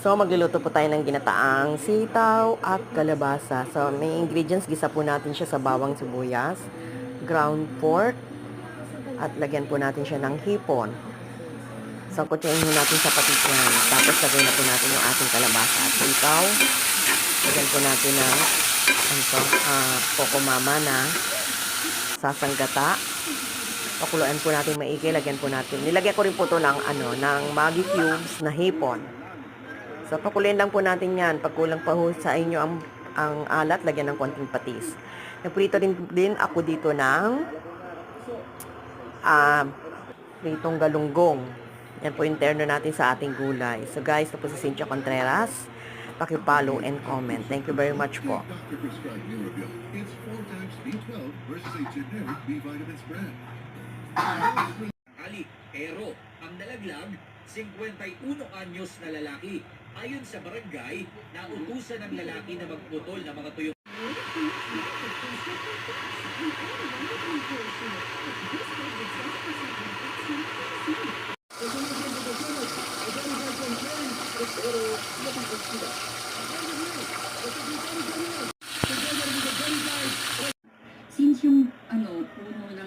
So, magluluto po tayo ng ginataang sitaw at kalabasa. So, may ingredients. Gisa po natin siya sa bawang sibuyas, ground pork, at lagyan po natin siya ng hipon. So, kutsain po natin sa patikyan. Tapos, lagyan na po natin yung ating kalabasa at sitaw. Lagyan po natin ng kokomama na sasanggata. Pakuluan po natin maigi. Lagyan po natin. Nilagyan ko rin po ito ng Maggi cubes na hipon. So, pakuloyin lang po natin yan. Pag kulang pa ho sa inyo ang alat, lagyan ng konting patis. Nagprito din ako dito ng pritong galunggong. Yan po yung terno natin sa ating gulay. So guys, ito po si Cynthia Contreras. Paki-follow and comment. Thank you very much po. It's 4 times B12 versus a generic B vitamins brand. Ali, pero ang nalaglag, 51 anyos na lalaki. Ayon sa barangay, nautusan ng lalaki na magputol ng mga tuyong. Since yung puno na